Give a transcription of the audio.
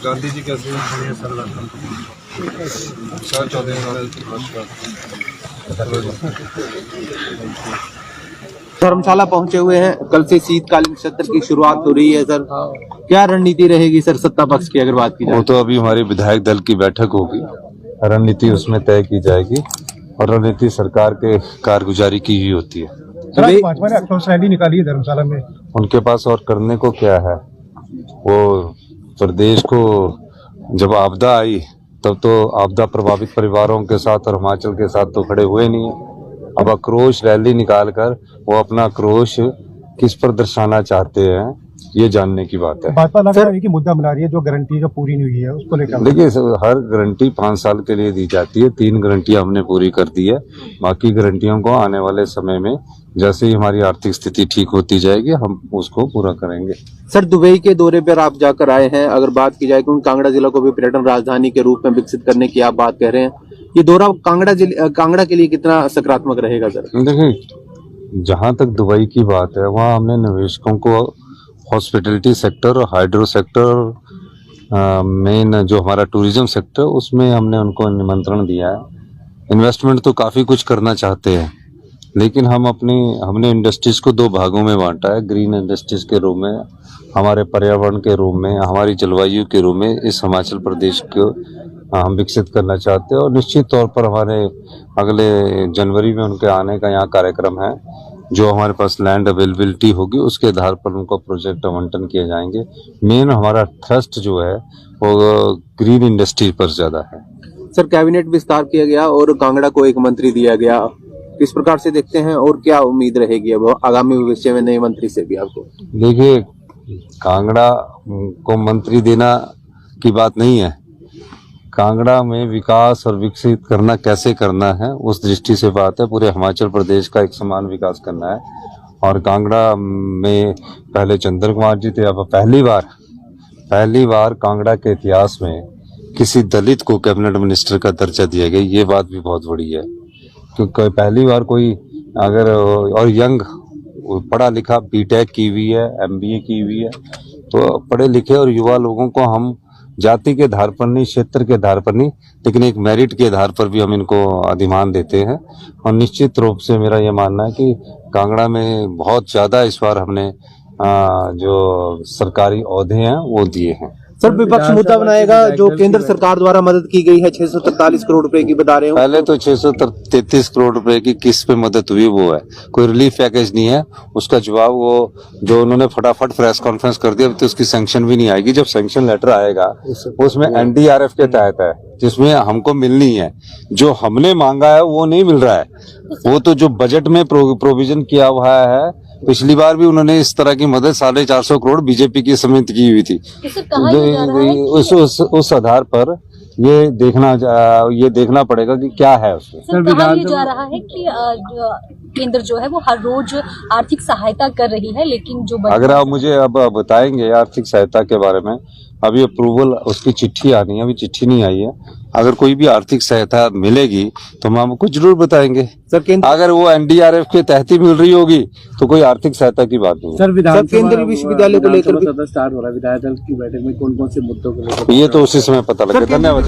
गांधी जी कैसे सर 14 धर्मशाला पहुंचे हुए हैं। कल से शीतकालीन सत्र की शुरुआत हो रही है सर, क्या रणनीति रहेगी सर सत्ता पक्ष की अगर बात की जाए? वो तो अभी हमारी विधायक दल की बैठक होगी, रणनीति उसमें तय की जाएगी और रणनीति सरकार के कारगुजारी की ही होती है। भाजपा ने अक्टूबर रैली निकाली है धर्मशाला में, उनके पास और करने को क्या है? वो प्रदेश को जब आपदा आई तब तो आपदा प्रभावित परिवारों के साथ और हिमाचल के साथ तो खड़े हुए नहीं है। अब आक्रोश रैली निकालकर वो अपना आक्रोश किस पर दर्शाना चाहते हैं, ये जानने की बात है। भाजपा लग रहा है कि मुद्दा बना रही है जो गारंटी जो पूरी नहीं हुई है उसको लेकर। देखिए, हर गारंटी 5 साल के लिए दी जाती है, 3 गारंटियां हमने पूरी कर दी है। बाकी गारंटियों को आने वाले समय में जैसे ही हमारी आर्थिक स्थिति ठीक होती जाएगी हम उसको पूरा करेंगे। सर, दुबई के दौरे पर आप जाकर आए हैं, अगर बात की जाए क्योंकि कांगड़ा जिला को भी पर्यटन राजधानी के रूप में विकसित करने की आप बात कह रहे हैं, ये दौरा कांगड़ा के लिए कितना सकारात्मक रहेगा सर? देखिए, जहाँ तक दुबई की बात है वहाँ हमने निवेशकों को हॉस्पिटलिटी सेक्टर और हाइड्रो सेक्टर मेन जो हमारा टूरिज्म सेक्टर उसमें हमने उनको निमंत्रण दिया है। इन्वेस्टमेंट तो काफ़ी कुछ करना चाहते हैं, लेकिन हमने इंडस्ट्रीज को 2 भागों में बांटा है। ग्रीन इंडस्ट्रीज के रूप में, हमारे पर्यावरण के रूप में, हमारी जलवायु के रूप में इस हिमाचल प्रदेश को हम विकसित करना चाहते हैं और निश्चित तौर पर हमारे अगले जनवरी में उनके आने का यहाँ कार्यक्रम है। जो हमारे पास लैंड अवेलेबिलिटी होगी उसके आधार पर उनको प्रोजेक्ट आवंटन किए जाएंगे। मेन हमारा थ्रस्ट जो है वो ग्रीन इंडस्ट्री पर ज्यादा है। सर, कैबिनेट विस्तार किया गया और कांगड़ा को एक मंत्री दिया गया, किस प्रकार से देखते हैं और क्या उम्मीद रहेगी अब आगामी भविष्य में नए मंत्री से भी आपको? देखिए, कांगड़ा को मंत्री देना की बात नहीं है, कांगड़ा में विकास और विकसित करना कैसे करना है उस दृष्टि से बात है। पूरे हिमाचल प्रदेश का एक समान विकास करना है और कांगड़ा में पहले चंद्र कुमार जी थे, अब पहली बार कांगड़ा के इतिहास में किसी दलित को कैबिनेट मिनिस्टर का दर्जा दिया गया। ये बात भी बहुत बड़ी है क्योंकि पहली बार कोई अगर और यंग पढ़ा लिखा बीटेक की हुई है, एमबीए की हुई है, तो पढ़े लिखे और युवा लोगों को हम जाति के आधार पर नहीं, क्षेत्र के आधार पर नहीं, लेकिन एक मेरिट के आधार पर भी हम इनको अधिमान देते हैं। और निश्चित रूप से मेरा ये मानना है कि कांगड़ा में बहुत ज्यादा इस बार हमने जो सरकारी ओहदे हैं वो दिए हैं। सर, विपक्ष मुद्दा बनाएगा जो केंद्र सरकार द्वारा मदद की गई है 643 करोड़ रुपए की बता रहे हो। पहले तो 633 करोड़ रुपए की किस पे मदद हुई वो है, कोई रिलीफ पैकेज नहीं है। उसका जवाब वो जो उन्होंने फटाफट प्रेस कॉन्फ्रेंस कर दिया, तो उसकी सैंक्शन भी नहीं आएगी। जब सैंक्शन लेटर आएगा उसमें एनडीआरएफ के तहत है जिसमें हमको मिलनी है। जो हमने मांगा है वो नहीं मिल रहा है। वो तो जो बजट में प्रोविजन किया हुआ है, पिछली बार भी उन्होंने इस तरह की मदद 450 करोड़ बीजेपी की समिति की हुई थी। उस आधार पर ये देखना पड़ेगा कि क्या है उसमें। सर, कहा यह जा रहा है कि केंद्र जो है वो हर रोज आर्थिक सहायता कर रही है, लेकिन जो अगर आप मुझे अब बताएंगे आर्थिक सहायता के बारे में, अभी अप्रूवल उसकी चिट्ठी आनी है, अभी चिट्ठी नहीं आई है। अगर कोई भी आर्थिक सहायता मिलेगी तो हम आपको जरूर बताएंगे। सर, अगर वो एनडीआरएफ के तहत ही मिल रही होगी तो कोई आर्थिक सहायता की बात नहीं। सर, केंद्रीय विश्वविद्यालय को लेकर स्टार्ट हो रहा है, विधायक दल की बैठक में कौन कौन से मुद्दों को लेकर ये तो उसी समय पता लगेगा। धन्यवाद।